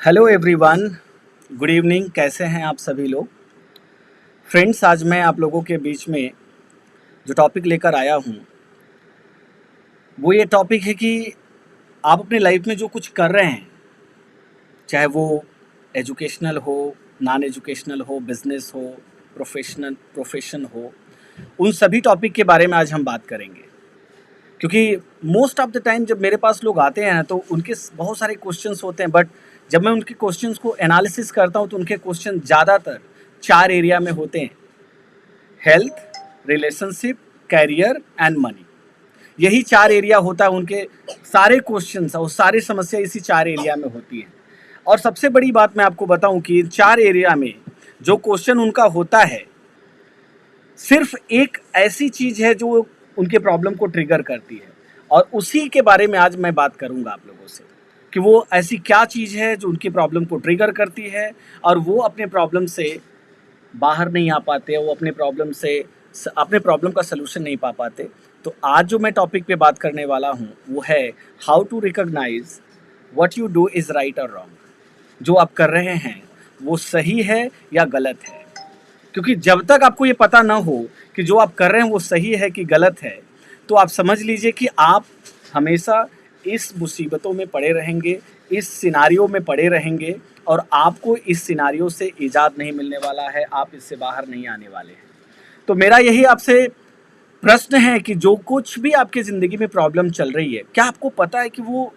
Hello everyone, good evening. कैसे हैं आप सभी लोग? फ्रेंड्स, आज मैं आप लोगों के बीच में जो टॉपिक लेकर आया हूँ वो ये टॉपिक है कि आप अपने लाइफ में जो कुछ कर रहे हैं, चाहे वो एजुकेशनल हो, नॉन एजुकेशनल हो, बिजनेस हो, प्रोफेशन हो, उन सभी टॉपिक के बारे में आज हम बात करेंगे। क्योंकि मोस्ट ऑफ द टाइम जब मेरे पास लोग आते हैं तो उनके बहुत सारे क्वेश्चंस होते हैं, बट जब मैं उनके क्वेश्चंस को एनालिसिस करता हूँ तो उनके क्वेश्चन ज़्यादातर 4 एरिया में होते हैं: health, relationship, career and money. यही 4 एरिया होता है उनके। सारे क्वेश्चंस और सारी समस्या इसी 4 एरिया में होती है। और सबसे बड़ी बात मैं आपको बताऊं कि 4 एरिया में जो क्वेश्चन उनका होता है, सिर्फ एक ऐसी चीज़ है जो उनके प्रॉब्लम को ट्रिगर करती है, और उसी के बारे में आज मैं बात करूंगा आप लोगों से कि वो ऐसी क्या चीज़ है जो उनकी प्रॉब्लम को ट्रिगर करती है और वो अपने प्रॉब्लम से बाहर नहीं आ पाते, वो अपने प्रॉब्लम का सलूशन नहीं पा पाते। तो आज जो मैं टॉपिक पे बात करने वाला हूँ वो है how to recognise what you do is right और रॉन्ग। जो आप कर रहे हैं वो सही है या गलत है। क्योंकि जब तक आपको ये पता ना हो कि जो आप कर रहे हैं वो सही है कि गलत है, तो आप समझ लीजिए कि आप हमेशा इस मुसीबतों में पड़े रहेंगे, इस सिनारियो में पड़े रहेंगे, और आपको इस सिनारियो से इजाद नहीं मिलने वाला है, आप इससे बाहर नहीं आने वाले हैं। तो मेरा यही आपसे प्रश्न है कि जो कुछ भी आपकी ज़िंदगी में प्रॉब्लम चल रही है, क्या आपको पता है कि वो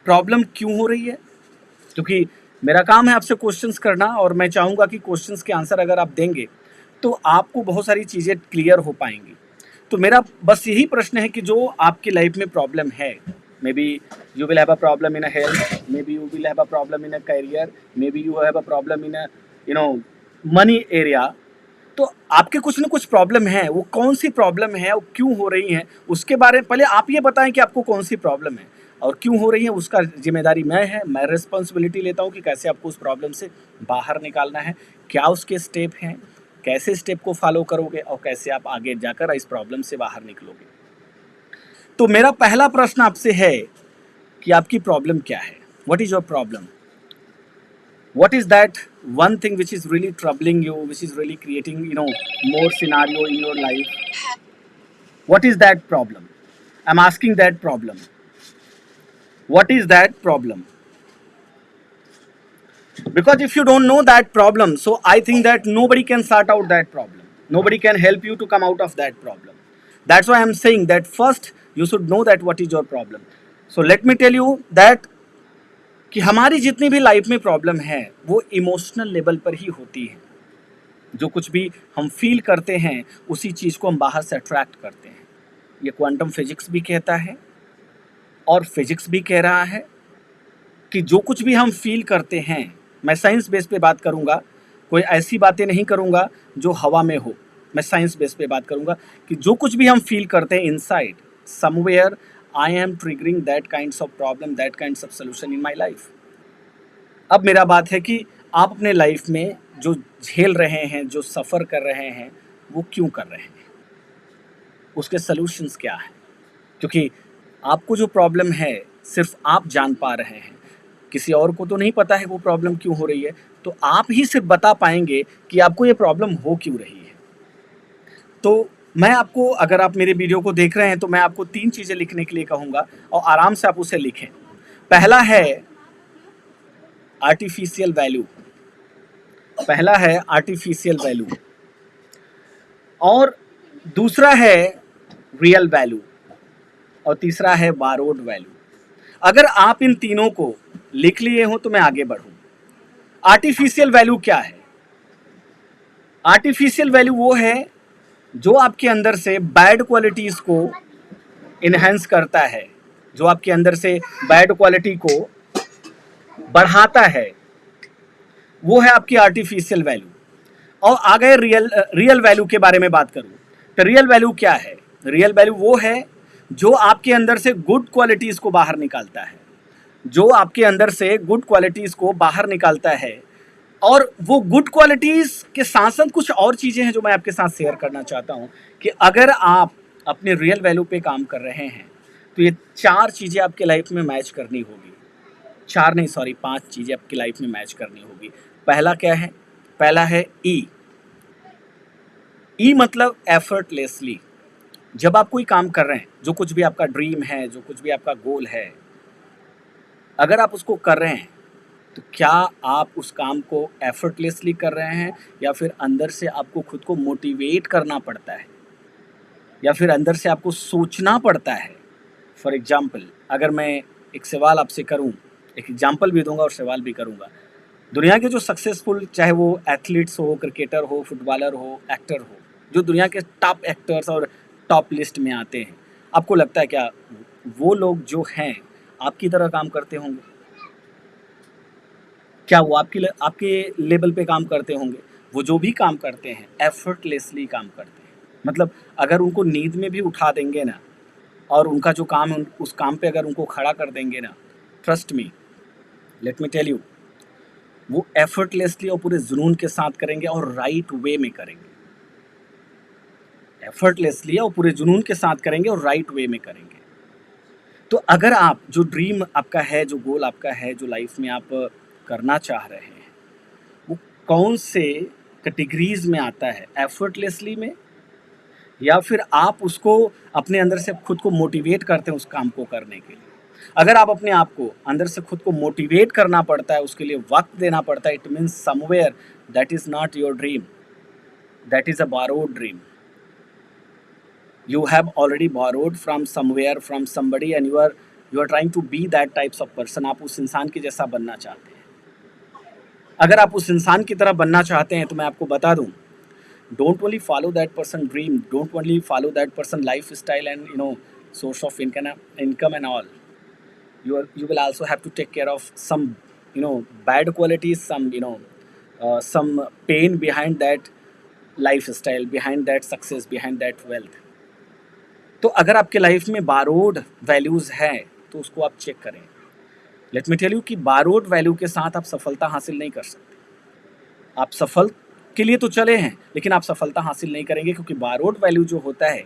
प्रॉब्लम क्यों हो रही है? क्योंकि मेरा काम है आपसे क्वेश्चंस करना, और मैं चाहूँगा कि क्वेश्चंस के आंसर अगर आप देंगे तो आपको बहुत सारी चीज़ें क्लियर हो पाएंगी। तो मेरा बस यही प्रश्न है कि जो आपकी लाइफ में प्रॉब्लम है, may be you will have a problem in a health, may be you will have a problem in a career, may be you have a problem in a money area. तो आपके कुछ ना कुछ problem है। वो कौन सी problem है, वो क्यों हो रही है, उसके बारे में पहले आप ये बताएं कि आपको कौन सी प्रॉब्लम है और क्यों हो रही है। उसका जिम्मेदारी मैं रिस्पॉन्सिबिलिटी लेता हूँ कि कैसे आपको उस प्रॉब्लम से बाहर निकालना है, क्या उसके स्टेप हैं, कैसे स्टेप को फॉलो करोगे और कैसे आप आगे जाकर इस प्रॉब्लम से बाहर निकलोगे। तो मेरा पहला प्रश्न आपसे है कि आपकी प्रॉब्लम क्या है? What is your problem? what is that one thing which is really troubling you, which is really creating more scenario in your life? What is that problem? I'm asking that problem. What is that problem? Because if you don't know that problem, so I think that nobody can sort out that problem, nobody can help you to come out of that problem. That's why I'm saying that first you should know that what is your problem. So let me tell you that कि हमारी जितनी भी life में problem है वो emotional level पर ही होती है। जो कुछ भी हम फील करते हैं उसी चीज़ को हम बाहर से अट्रैक्ट करते हैं। ये क्वांटम फिजिक्स भी कहता है और फिजिक्स भी कह रहा है कि जो कुछ भी हम फील करते हैं, मैं साइंस बेस पे बात करूँगा, कोई ऐसी बातें नहीं करूँगा जो हवा में हो। मैं साइंस बेस पे बात करूँगा कि जो कुछ भी हम फील करते हैं inside somewhere, I am triggering that kinds of problem, that kinds of solution in my life. अब मेरा बात है कि आप अपने लाइफ में जो झेल रहे हैं, जो सफ़र कर रहे हैं, वो क्यों कर रहे हैं, उसके सलूशंस क्या हैं? क्योंकि आपको जो प्रॉब्लम है सिर्फ आप जान पा रहे हैं, किसी और को तो नहीं पता है वो प्रॉब्लम क्यों हो रही है। तो आप ही सिर्फ बता पाएंगे कि आपको ये प्रॉब्लम हो क्यों रही है। तो मैं आपको, अगर आप मेरे वीडियो को देख रहे हैं तो मैं आपको 3 चीज़ें लिखने के लिए कहूँगा और आराम से आप उसे लिखें। पहला है आर्टिफिशियल वैल्यू, पहला है आर्टिफिशियल वैल्यू, और दूसरा है रियल वैल्यू, और तीसरा है बारोड वैल्यू। अगर आप इन तीनों को लिख लिए हो तो मैं आगे बढ़ूं। आर्टिफिशियल वैल्यू क्या है? आर्टिफिशियल वैल्यू वो है जो आपके अंदर से बैड क्वालिटीज को इनहेंस करता है, जो आपके अंदर से बैड क्वालिटी को बढ़ाता है, वो है आपकी आर्टिफिशियल वैल्यू। और आगे रियल वैल्यू के बारे में बात करूं तो रियल वैल्यू क्या है? रियल वैल्यू वो है जो आपके अंदर से गुड क्वालिटीज़ को बाहर निकालता है, जो आपके अंदर से गुड क्वालिटीज़ को बाहर निकालता है। और वो गुड क्वालिटीज़ के साथ साथ कुछ और चीज़ें हैं जो मैं आपके साथ शेयर करना चाहता हूँ कि अगर आप अपने रियल वैल्यू पे काम कर रहे हैं तो ये 4 चीज़ें आपके लाइफ में मैच करनी होगी। 4 नहीं सॉरी 5 चीज़ें आपकी लाइफ में मैच करनी होगी। पहला क्या है? पहला है ई। ई मतलब एफर्टलेसली। जब आप कोई काम कर रहे हैं, जो कुछ भी आपका ड्रीम है, जो कुछ भी आपका गोल है, अगर आप उसको कर रहे हैं तो क्या आप उस काम को एफर्टलेसली कर रहे हैं या फिर अंदर से आपको खुद को मोटिवेट करना पड़ता है या फिर अंदर से आपको सोचना पड़ता है। फॉर एग्जाम्पल अगर मैं एक सवाल आपसे करूं, एक एग्जाम्पल भी दूंगा और सवाल भी करूंगा। दुनिया के जो सक्सेसफुल, चाहे वो एथलीट्स हो, क्रिकेटर हो, फुटबॉलर हो, एक्टर हो, जो दुनिया के टॉप एक्टर्स और टॉप लिस्ट में आते हैं, आपको लगता है क्या वो लोग जो हैं आपकी तरह काम करते होंगे? क्या वो आपके लेवल पे काम करते होंगे? वो जो भी काम करते हैं एफर्टलेसली काम करते हैं। मतलब अगर उनको नींद में भी उठा देंगे ना और उनका जो काम है उस काम पे अगर उनको खड़ा कर देंगे ना, trust me, let me tell you, वो एफर्टलेसली और पूरे जुनून के साथ करेंगे और राइट वे में करेंगे। एफर्टलेसली और पूरे जुनून के साथ करेंगे और राइट वे में करेंगे। तो अगर आप जो ड्रीम आपका है, जो गोल आपका है, जो लाइफ में आप करना चाह रहे हैं, वो कौन से कैटेगरीज में आता है? एफर्टलेसली में, या फिर आप उसको अपने अंदर से खुद को मोटिवेट करते हैं उस काम को करने के लिए? अगर आप अपने आप को अंदर से खुद को मोटिवेट करना पड़ता है, उसके लिए वक्त देना पड़ता है, it means somewhere that is not your dream, that is a borrowed dream. You have already borrowed from somewhere, from somebody, and you are trying to be that types of person। आप उस इंसान के जैसा बनना चाहते हैं। अगर आप उस इंसान की तरह बनना चाहते हैं तो मैं आपको बता दूं, don't only follow that person dream, don't only follow that person lifestyle and source of income and all। You will also have to take care of some bad qualities, some pain behind that lifestyle, behind that success, behind that wealth। तो अगर आपके life में borrowed values हैं तो उसको आप check करें। Late me tell you कि बारोड वैल्यू के साथ आप सफलता हासिल नहीं कर सकते। आप सफल के लिए तो चले हैं लेकिन आप सफलता हासिल नहीं करेंगे, क्योंकि बारोड वैल्यू जो होता है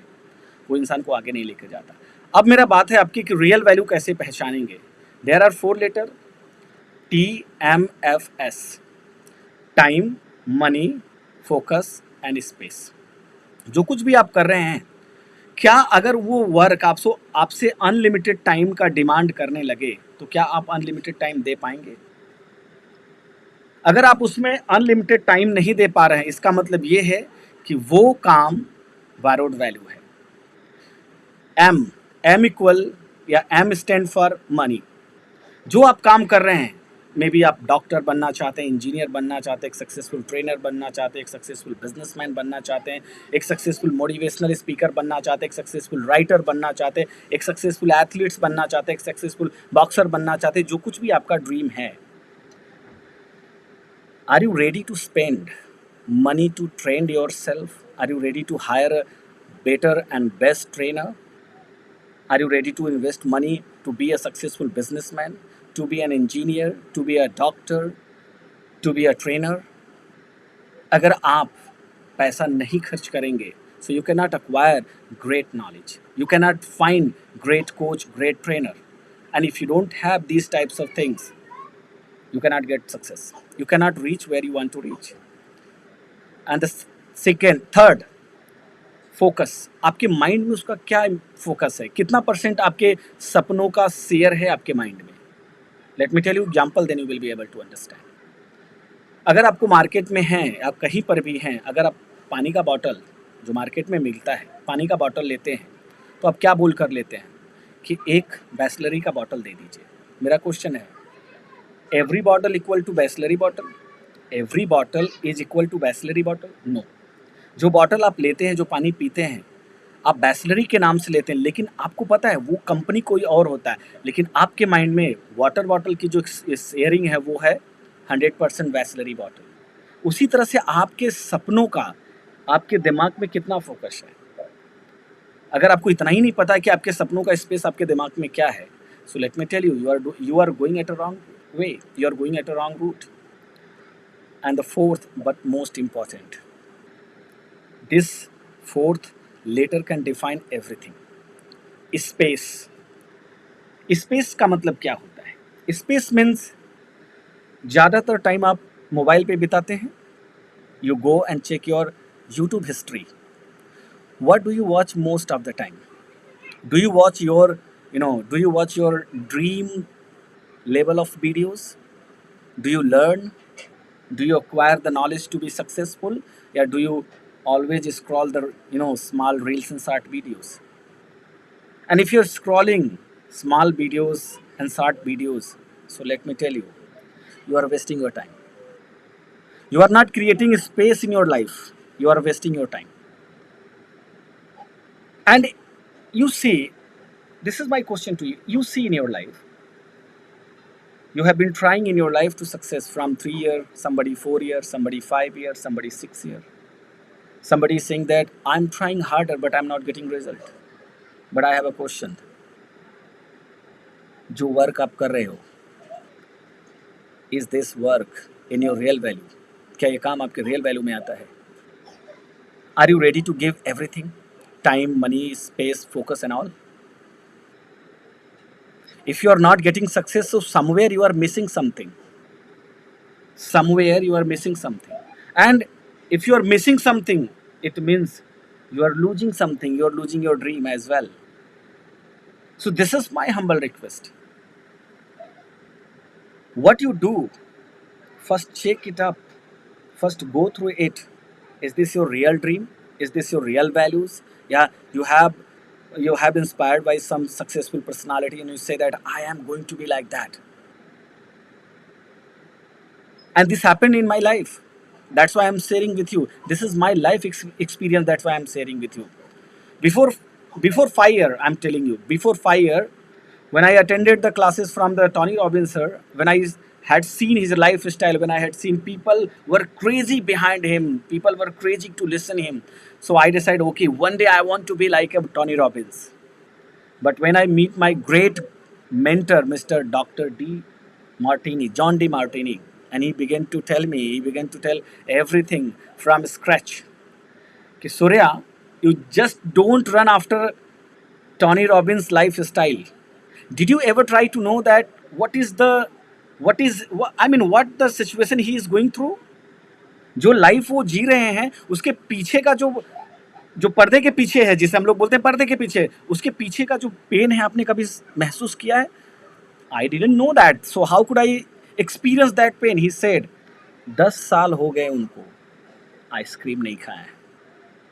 वो इंसान को आगे नहीं लेकर जाता। अब मेरा बात है आपकी कि रियल वैल्यू कैसे पहचानेंगे। There are 4 letter, TMFS: time, money, focus and space. जो कुछ भी आप कर रहे हैं, क्या अगर वो वर्क आपसे अनलिमिटेड टाइम का डिमांड करने लगे तो क्या आप अनलिमिटेड टाइम दे पाएंगे? अगर आप उसमें अनलिमिटेड टाइम नहीं दे पा रहे हैं, इसका मतलब ये है कि वो काम बारोड वैल्यू है। एम इक्वल या एम स्टैंड फॉर मनी। जो आप काम कर रहे हैं, मे बी आप डॉक्टर बनना चाहते हैं, इंजीनियर बनना चाहते हैं, एक सक्सेसफुल ट्रेनर बनना चाहते हैं, एक सक्सेसफुल बिजनेसमैन बनना चाहते हैं, एक सक्सेसफुल मोटिवेशनल स्पीकर बनना चाहते हैं, एक सक्सेसफुल राइटर बनना चाहते हैं, एक सक्सेसफुल एथलीट्स बनना चाहते हैं, एक सक्सेसफुल बॉक्सर बनना चाहते हैं, जो कुछ भी आपका ड्रीम है, are you ready to spend money to train yourself? Are you ready to hire a better and best trainer? Are you ready to invest money to be a successful businessman, to be an engineer, to be a doctor, to be a trainer? अगर आप पैसा नहीं खर्च करेंगे, so you cannot acquire great knowledge, you cannot find great coach, great trainer, and if you don't have these types of things, you cannot get success, you cannot reach where you want to reach। And the third, focus. आपके mind में उसका क्या focus है, कितना percent आपके सपनों का share है आपके माइंड में? Let me tell you example, then you will be able to understand. अगर आपको मार्केट में हैं, आप कहीं पर भी हैं, अगर आप पानी का बॉटल जो मार्केट में मिलता है, पानी का बॉटल लेते हैं तो आप क्या बोल कर लेते हैं कि एक बैसलरी का बॉटल दे दीजिए। मेरा क्वेश्चन है, every bottle equal to Bisleri bottle? Every bottle is equal to Bisleri bottle? No. जो बॉटल आप लेते हैं, जो पानी पीते हैं, आप बैसलरी के नाम से लेते हैं, लेकिन आपको पता है वो कंपनी कोई और होता है, लेकिन आपके माइंड में वाटर बॉटल की जो शेयरिंग है वो है 100% बैसलरी बॉटल। उसी तरह से आपके सपनों का आपके दिमाग में कितना फोकस है? अगर आपको इतना ही नहीं पता कि आपके सपनों का स्पेस आपके दिमाग में क्या है, so let me tell you, you are going at a wrong way, you are going at a wrong route. And the fourth but most important, this fourth letter can define everything। Space. Space का मतलब क्या होता है? Space means ज़्यादातर time आप mobile पे बिताते हैं. You go and check your YouTube history. What do you watch most of the time? Do you watch your, do you watch your dream level of videos? Do you learn? Do you acquire the knowledge to be successful? Or do you always scroll the, small reels and short videos? And if you're scrolling small videos and short videos, so let me tell you, you are wasting your time. You are not creating a space in your life. You are wasting your time. And you see, this is my question to you. You see in your life, you have been trying in your life to success from 3 years, somebody 4 years, somebody 5 years, somebody 6 years. Somebody is saying that I'm trying harder, but I'm not getting result. But I have a question. जो work आप कर रहे हो, is this work in your real value? क्या ये काम आपके real value में आता है? Are you ready to give everything? Time, money, space, focus and all? If you are not getting success, so somewhere you are missing something. Somewhere you are missing something. And if you are missing something, it means you are losing something, you are losing your dream as well. So this is my humble request. What you do, first check it up, first go through it. Is this your real dream? Is this your real values? Yeah, you have inspired by some successful personality and you say that I am going to be like that. And this happened in my life. That's why I'm sharing with you. This is my life experience. That's why I'm sharing with you. Before before 5 year, I'm telling you. Before 5 year, when I attended the classes from the Tony Robbins sir, when I had seen his lifestyle, when I had seen people were crazy behind him, people were crazy to listen him. So I decided, okay, one day I want to be like a Tony Robbins. But when I meet my great mentor, Mr. Dr. D. Martini, John D. Martini, and he began to tell everything from scratch. कि Surya, you just don't run after Tony Robbins' lifestyle. Did you ever try to know that what the situation he is going through? जो life वो जी रहे हैं उसके पीछे का जो जो पर्दे के पीछे है, जिसे हम लोग बोलते हैं पर्दे के पीछे, उसके पीछे का जो पेन है आपने कभी महसूस किया है? I didn't know that, so how could I experience that pain? He said 10 साल हो गए उनको आइसक्रीम नहीं खाया है.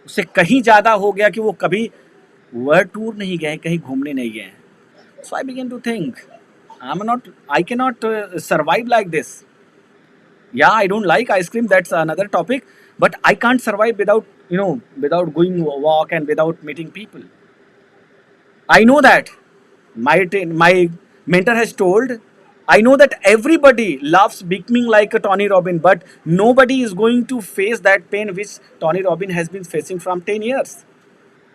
उससे कहीं ज़्यादा हो गया कि वो कभी वर्ल्ड टूर नहीं गए, कहीं घूमने नहीं गए. So I begin to think I can not survive like this. Yeah, I don't like ice cream, that's another topic, but I can't survive without going walk and without meeting people. I know that my mentor has told, I know that everybody loves becoming like a Tony Robbins, but nobody is going to face that pain which Tony Robbins has been facing from 10 years.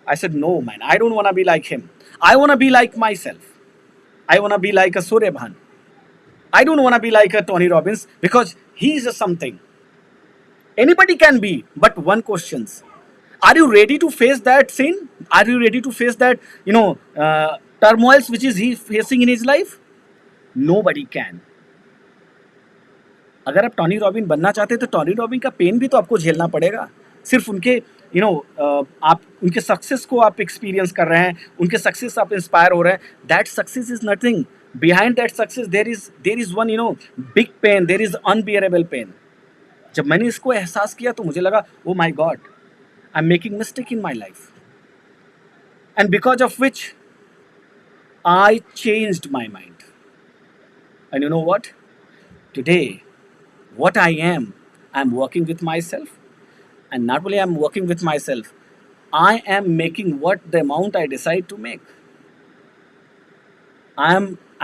I said, no, man, I don't want to be like him. I want to be like myself. I want to be like a Surya Bhan. I don't want to be like a Tony Robbins because he is a something. Anybody can be, but one questions. Are you ready to face that sin? Are you ready to face that, turmoils which is he facing in his life? Nobody can. अगर आप Tony robin बनना चाहते हैं तो Tony robin का pen भी तो आपको झेलना पड़ेगा. सिर्फ उनके आप उनके सक्सेस को आप एक्सपीरियंस कर रहे हैं, उनके सक्सेस आप इंस्पायर हो रहे हैं. That success is nothing. Behind that success there is one big pain, there is unbearable pain. जब मैंने इसको एहसास किया तो मुझे लगा, oh my God, I am making mistake in my life, and because of which I changed my mind. And you know what, today what I'm working with myself, and not only I'm working with myself, I am making what the amount I decide to make.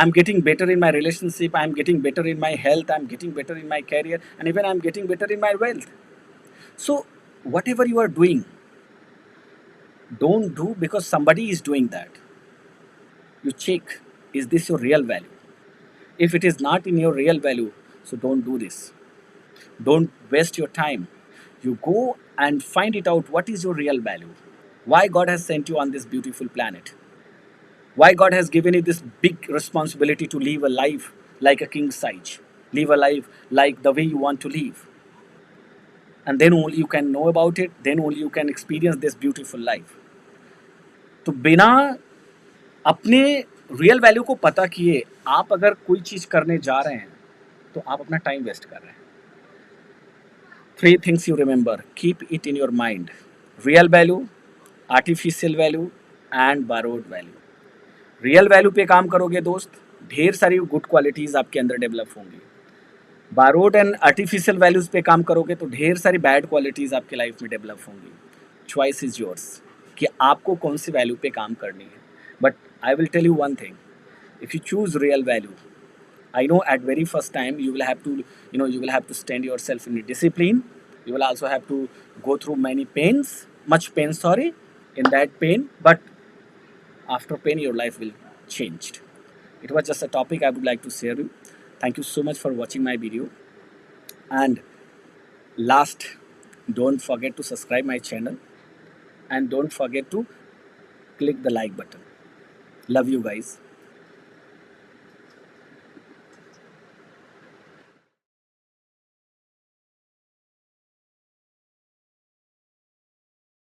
I'm getting better in my relationship, I'm getting better in my health, I'm getting better in my career, and even I'm getting better in my wealth. So whatever you are doing, don't do because somebody is doing that. You check, is this your real value? If it is not in your real value, so don't do this. Don't waste your time. You go and find it out what is your real value. Why God has sent you on this beautiful planet. Why God has given you this big responsibility to live a life like a king size. Live a life like the way you want to live. And then only you can know about it, then only you can experience this beautiful life. तो बिना अपने real value को पता किए आप अगर कोई चीज़ करने जा रहे हैं तो आप अपना टाइम वेस्ट कर रहे हैं. 3 things you remember, keep it in your mind: real value, artificial value and borrowed value. Real value पे काम करोगे दोस्त, ढेर सारी गुड क्वालिटीज़ आपके अंदर डेवलप होंगी. बारोड एंड आर्टिफिशियल वैल्यूज़ पे काम करोगे तो ढेर सारी बैड क्वालिटीज़ आपके लाइफ में डेवलप होंगी. चॉइस इज़ योर्स कि आपको कौन सी वैल्यू पे काम करनी है. But I will tell you one thing, if you choose real value, I know at very first time you will have to, you will have to stand yourself in discipline. You will also have to go through much pain, sorry, in that pain. But after pain, your life will change. It was just a topic I would like to share you. Thank you so much for watching my video. And last, don't forget to subscribe my channel and don't forget to click the like button. Love you guys.